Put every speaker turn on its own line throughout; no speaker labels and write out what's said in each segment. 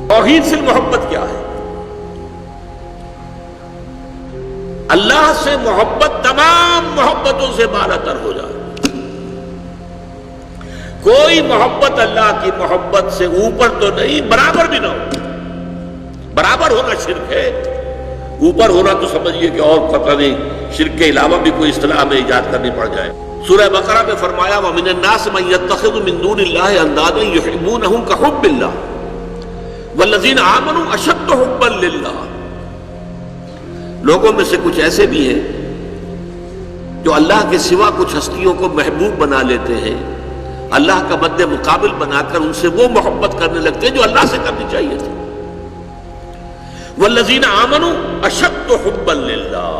توحید فی المحبت کیا ہے؟ اللہ سے محبت تمام محبتوں سے بالا تر ہو جائے. کوئی محبت اللہ کی محبت سے اوپر تو نہیں، برابر بھی نہ ہو. برابر ہونا شرک ہے، اوپر ہونا تو سمجھیے کہ اور پتہ نہیں شرک کے علاوہ بھی کوئی اصطلاح میں ایجاد کرنی پڑ جائے. سورہ بقرہ میں فرمایا وَمِنَ النَّاسِ مَن يَتَّخِذُ مِن دُونِ اللَّهِ أَندَادًا يُحِبُّونَهُمْ كَحُبِّ اللَّهِ وَالَّذِينَ آمَنُوا أَشَدُّ حُبًّا لِلَّهِ. لوگوں میں سے کچھ ایسے بھی ہیں جو اللہ کے سوا کچھ ہستیوں کو محبوب بنا لیتے ہیں، اللہ کا مد مقابل بنا کر ان سے وہ محبت کرنے لگتے ہیں جو اللہ سے کرنی چاہیے تھی. والذین آمنوا اشد حبا للہ،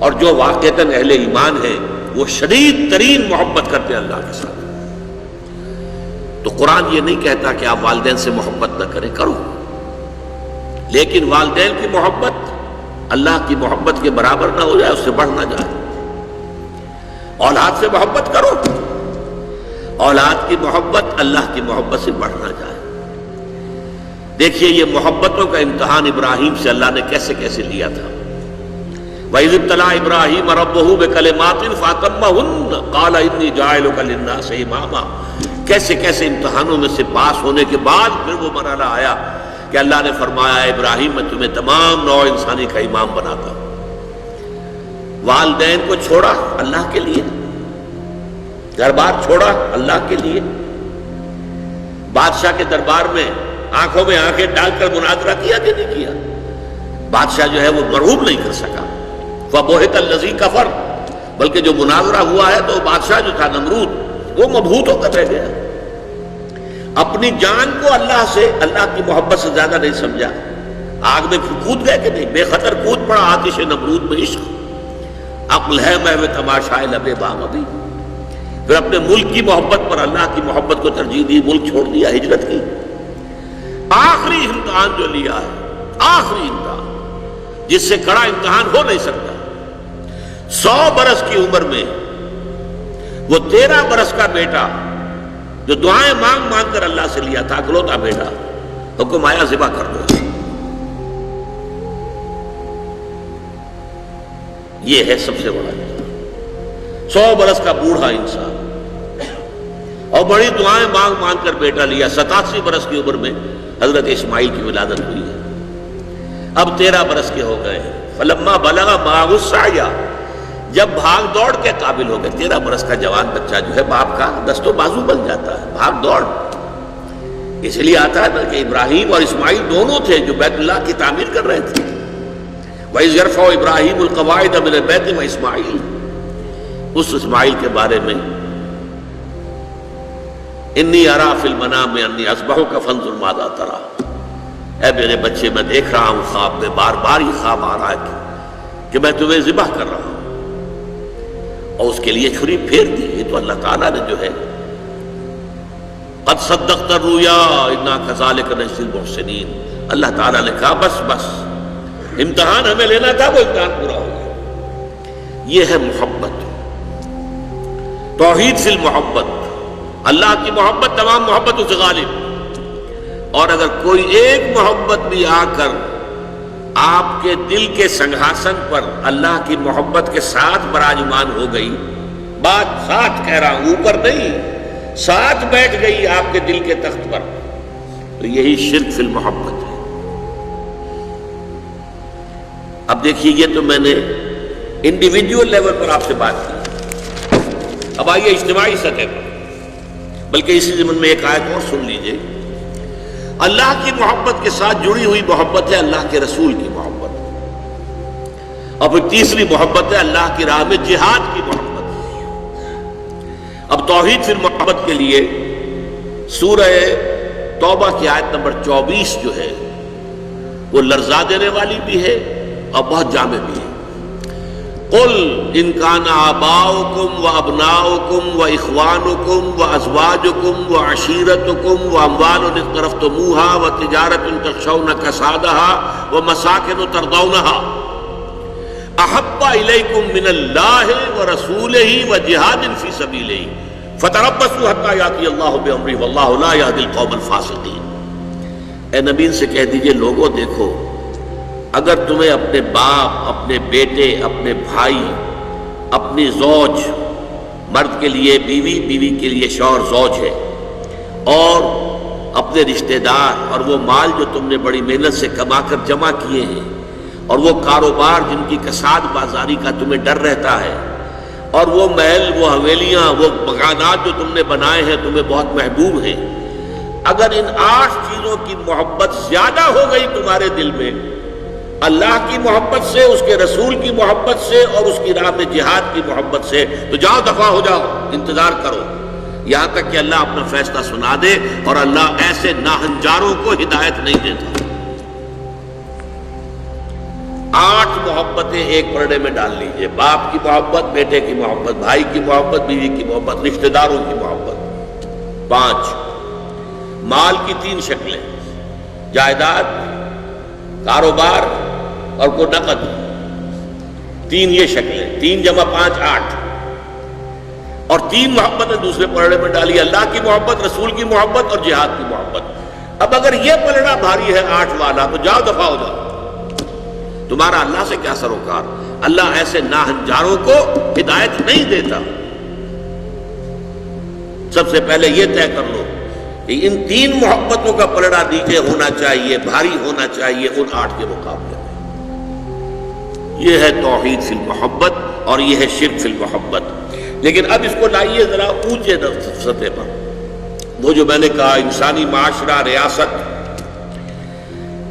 اور جو واقعتاً اہل ایمان ہیں وہ شدید ترین محبت کرتے ہیں اللہ کے ساتھ. تو قرآن یہ نہیں کہتا کہ آپ والدین سے محبت نہ کریں، کرو، لیکن والدین کی محبت اللہ کی محبت کے برابر نہ ہو جائے، اس سے بڑھ نہ جائے. اولاد سے محبت کرو، اولاد کی محبت اللہ کی محبت سے بڑھ نہ جائے. دیکھیے یہ محبتوں کا امتحان ابراہیم سے اللہ نے کیسے کیسے لیا تھا. وَإِذِ ابْتَلَىٰ إِبْرَاهِيمَ رَبُّهُ بِكَلِمَاتٍ فَأَتَمَّهُنَّ قَالَ إِنِّي جَاعِلُكَ لِلنَّاسِ إِمَامًا. کیسے کیسے امتحانوں میں سے پاس ہونے کے بعد پھر وہ مرحلہ آیا کہ اللہ نے فرمایا ابراہیم میں تمہیں تمام نوع انسانی کا امام بناتا ہوں. والدین کو چھوڑا اللہ کے لیے، گھر بار چھوڑا اللہ کے لیے، بادشاہ کے دربار میں آنکھوں میں آنکھیں ڈال کر مناظرہ کیا کہ نہیں کیا؟ بادشاہ جو ہے وہ مرعوب نہیں کر سکا. فَبُہِتَ الَّذِي كَفَرَ، بلکہ جو مناظرہ ہوا ہے تو بادشاہ جو تھا نمرود وہ مبہوت ہو کر رہ گیا. اپنی جان کو اللہ سے، اللہ کی محبت سے زیادہ نہیں سمجھا. آگ میں کود گئے کہ نہیں، بے خطر کود پڑا آتش نمرود میں عشق. عقل ہے محو تماشائے لبے بام ابھی. پھر اپنے ملک کی محبت پر اللہ کی محبت کو ترجیح دی، ملک چھوڑ دیا، ہجرت کی. آخری امتحان جو لیا ہے، آخری امتحان جس سے کڑا امتحان ہو نہیں سکتا. 100 برس کی عمر میں وہ 13 برس کا بیٹا جو دعائیں مانگ مانگ کر اللہ سے لیا تھا، اکلوتا بیٹا، حکم آیا ذبح کر دو. یہ ہے سب سے بڑا امتحان. 100 برس کا بوڑھا انسان اور بڑی دعائیں مانگ مانگ کر بیٹا لیا. 87 برس کی عمر میں حضرت اسماعیل کی ولادت ہوئی ہے. اب 13 برس کے ہو گئے ہیں. فلما بلغ معه السعی، جب بھاگ دوڑ کے قابل ہو گئے. 13 برس کا جوان بچہ جو ہے باپ کا دست و بازو بن جاتا ہے، بھاگ دوڑ. اس لیے آتا ہے نا کہ ابراہیم اور اسماعیل دونوں تھے جو بیت اللہ کی تعمیر کر رہے تھے. وَإِذْ يَرْفَعُ إِبْرَاهِيمُ الْقَوَاعِدَ مِنَ الْبَيْتِ وَإِسْمَاعِيلُ، اس اسماعیل کے بارے میں انی ارا فی المنام انی اذبحک فانظر ماذا تری. اے میرے بچے میں دیکھ رہا ہوں خواب میں، بار بار یہ خواب آ رہا ہے کہ میں تمہیں ذبح کر رہا ہوں، اور اس کے لیے چھری پھیر دی. یہ تو اللہ تعالیٰ نے جو ہے قد صدقت الرؤیا انا کذالک نجزی المحسنین، اللہ تعالیٰ نے کہا بس بس امتحان ہمیں لینا تھا، وہ امتحان پورا ہو گیا. یہ ہے محبت، توحید فی المحبت. اللہ کی محبت تمام محبتوں سے غالب. اور اگر کوئی ایک محبت بھی آ کر آپ کے دل کے سنگھاسن پر اللہ کی محبت کے ساتھ براجمان ہو گئی، بات ساتھ کہہ رہا ہوں، اوپر نہیں، ساتھ بیٹھ گئی آپ کے دل کے تخت پر، تو یہی شرک فی المحبت ہے. اب دیکھیے یہ تو میں نے انڈیویجول لیول پر آپ سے بات کی. اب آئیے اجتماعی سطح پر، بلکہ اسی ضمن میں ایک آیت اور سن لیجئے. اللہ کی محبت کے ساتھ جڑی ہوئی محبت ہے اللہ کے رسول کی محبت، اور پھر تیسری محبت ہے اللہ کی راہ میں جہاد کی محبت. اب توحید فی المحبت کے لیے سورہ توبہ کی آیت نمبر 24 جو ہے وہ لرزا دینے والی بھی ہے اور بہت جامع بھی ہے. قل ان کان آباؤکم وابناؤکم واخوانکم وازواجکم وعشیرتکم واموال اقترفتموها وتجارۃ تخشون کسادها ومساکن ترضونها احب الیکم من اللہ ورسولہ وجہاد فی سبیلہ فتربصوا حتی یاتی اللہ بامرہ واللہ لا یہدی القوم الفاسقین. اے نبی ان سے کہہ دیجئے لوگوں دیکھو، اگر تمہیں اپنے باپ، اپنے بیٹے، اپنے بھائی، اپنی زوج، مرد کے لیے بیوی، بیوی کے لیے شوہر زوج ہے، اور اپنے رشتہ دار اور وہ مال جو تم نے بڑی محنت سے کما کر جمع کیے ہیں، اور وہ کاروبار جن کی کساد بازاری کا تمہیں ڈر رہتا ہے، اور وہ محل، وہ حویلیاں، وہ مکانات جو تم نے بنائے ہیں تمہیں بہت محبوب ہیں، اگر ان 8 چیزوں کی محبت زیادہ ہو گئی تمہارے دل میں، اللہ کی محبت سے، اس کے رسول کی محبت سے، اور اس کی راہ میں جہاد کی محبت سے، تو جاؤ دفع ہو جاؤ، انتظار کرو یہاں تک کہ اللہ اپنا فیصلہ سنا دے، اور اللہ ایسے ناہنجاروں کو ہدایت نہیں دیتا۔ 8 محبتیں ایک پرڑے میں ڈال لیجئے، باپ کی محبت، بیٹے کی محبت، بھائی کی محبت، بیوی کی محبت، رشتہ داروں کی محبت۔ 5 مال کی 3 شکلیں، جائیداد، کاروبار اور کوئی نقد، 3 یہ شکلیں، 3 جمع 5 8، اور 3 محبتیں دوسرے پلڑے میں ڈالی، اللہ کی محبت، رسول کی محبت اور جہاد کی محبت۔ اب اگر یہ پلڑا بھاری ہے 8 والا تو جاؤ دفع ہو جاؤ، تمہارا اللہ سے کیا سروکار؟ اللہ ایسے ناہنجاروں کو ہدایت نہیں دیتا۔ سب سے پہلے یہ طے کر لو کہ ان 3 محبتوں کا پلڑا نیچے ہونا چاہیے، بھاری ہونا چاہیے ان 8 کے مقابلے میں۔ یہ ہے توحید فی المحبت اور یہ ہے شرک فی المحبت۔ لیکن اب اس کو لائیے ذرا اونچے سطح پر، وہ جو میں نے کہا انسانی معاشرہ، ریاست،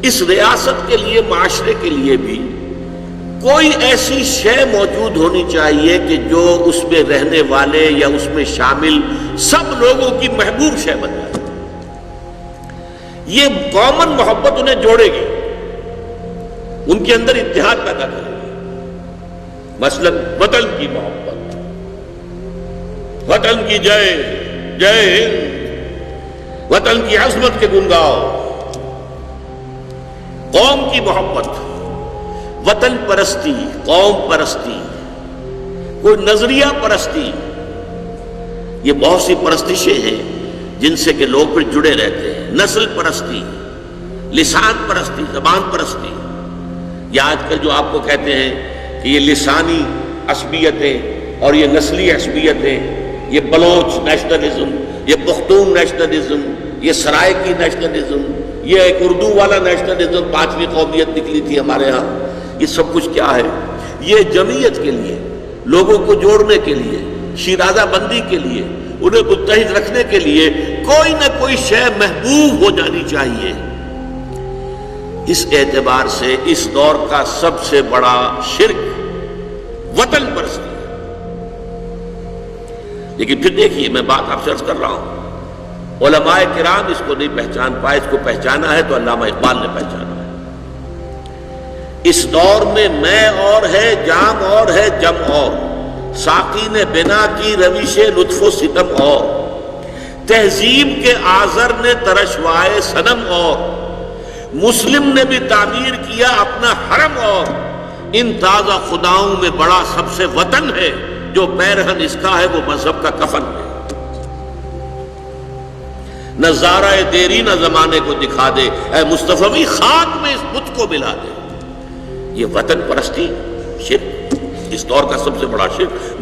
اس ریاست کے لیے، معاشرے کے لیے بھی کوئی ایسی شے موجود ہونی چاہیے کہ جو اس میں رہنے والے یا اس میں شامل سب لوگوں کی محبوب شے بن جائے۔ یہ کامن محبت انہیں جوڑے گی، ان کے اندر اتحاد پیدا کرے گی۔ مثلا وطن کی محبت، وطن کی جے جے ہند، وطن کی عظمت کے گن گاؤ۔ قوم کی محبت، وطن پرستی، قوم پرستی، کوئی نظریہ پرستی، یہ بہت سی پرستشیں ہیں جن سے کہ لوگ پھر جڑے رہتے ہیں۔ نسل پرستی، لسان پرستی، زبان پرستی، یا آج کل جو آپ کو کہتے ہیں کہ یہ لسانی عصبیتیں اور یہ نسلی عصبیتیں، یہ بلوچ نیشنلزم، یہ پختون نیشنلزم، یہ سرائکی نیشنلزم، یہ ایک اردو والا نیشنلزم، 5ویں قومیت نکلی تھی ہمارے ہاں، یہ سب کچھ کیا ہے؟ یہ جمعیت کے لیے، لوگوں کو جوڑنے کے لیے، شیرازہ بندی کے لیے، انہیں متحد رکھنے کے لیے کوئی نہ کوئی شے محبوب ہو جانی چاہیے۔ اس اعتبار سے اس دور کا سب سے بڑا شرک وطن پرستی ہے۔ لیکن پھر دیکھیے، میں بات آپ سے عرض کر رہا ہوں، علماء کرام اس کو نہیں پہچان پائے، اس کو پہچانا ہے تو علامہ اقبال نے پہچانا ہے۔ اس دور میں اور ہے، جام اور ہے، جم اور، ساقی نے بنا کی روش لطف و ستم اور، تہذیب کے آزر نے ترشوائے صنم اور، مسلم نے بھی تعمیر کیا اپنا حرم اور، ان تازہ خداؤں میں بڑا سب سے وطن ہے، جو پیرہن اس کا ہے وہ مذہب کا کفن ہے۔ نظارہ دیری نہ زمانے کو دکھا دے، اے مصطفی خاک میں اس بت کو ملا دے۔ یہ وطن پرستی شرک، اس دور کا سب سے بڑا شرک۔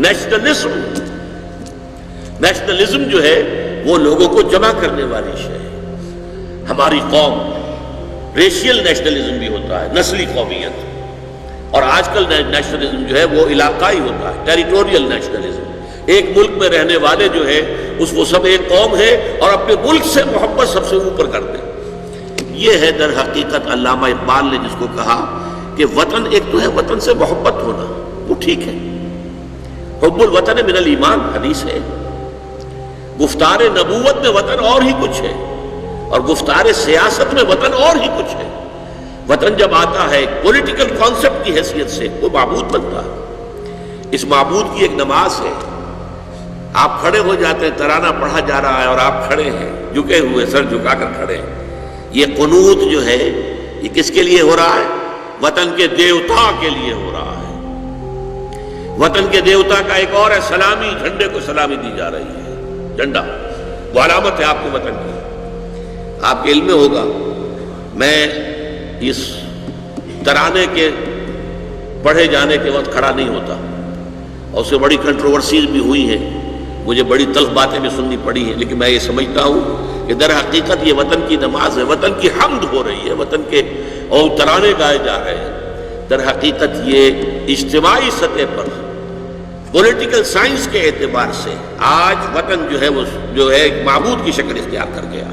نیشنلزم جو ہے وہ لوگوں کو جمع کرنے والی شے ہے۔ ہماری قوم، ریشیل نیشنلزم بھی ہوتا ہے، نسلی قومیت، اور آج کل نیشنلزم جو ہے وہ علاقائی ہوتا ہے، ٹیریٹوریل نیشنلزم۔ ایک ملک میں رہنے والے جو ہے اس وہ سب ایک قوم ہے اور اپنے ملک سے محبت سب سے اوپر کر دے۔ یہ ہے در حقیقت علامہ اقبال نے جس کو کہا کہ وطن ایک تو ہے وطن سے محبت ہونا، وہ ٹھیک ہے، حب الوطن من الایمان حدیث ہے۔ گفتار نبوت میں وطن اور ہی کچھ ہے، اور گفتار سیاست میں وطن اور ہی کچھ ہے۔ وطن جب آتا ہے ایک پولیٹیکل کانسیپٹ کی حیثیت سے، وہ معبود بنتا ہے۔ اس معبود کی ایک نماز ہے، آپ کھڑے ہو جاتے ہیں، ترانہ پڑھا جا رہا ہے اور آپ کھڑے ہیں، جھکے ہوئے، سر جھکا کر کھڑے ہیں۔ یہ قنوت جو ہے یہ کس کے لیے ہو رہا ہے؟ وطن کے دیوتا کے لیے ہو رہا ہے۔ وطن کے دیوتا کا ایک اور ہے سلامی، جھنڈے کو سلامی دی جا رہی ہے۔ جھنڈا وہ علامت ہے آپ کے وطن کی۔ آپ کے علم میں ہوگا میں اس ترانے کے پڑھے جانے کے وقت کھڑا نہیں ہوتا، اور اس سے بڑی کنٹروورسیز بھی ہوئی ہیں، مجھے بڑی تلخ باتیں بھی سننی پڑی ہیں، لیکن میں یہ سمجھتا ہوں کہ در حقیقت یہ وطن کی نماز ہے، وطن کی حمد ہو رہی ہے، وطن کے اور ترانے گائے جا رہے ہیں۔ در حقیقت یہ اجتماعی سطح پر پولیٹیکل سائنس کے اعتبار سے آج وطن جو ہے وہ ایک معبود کی شکل اختیار کر گیا۔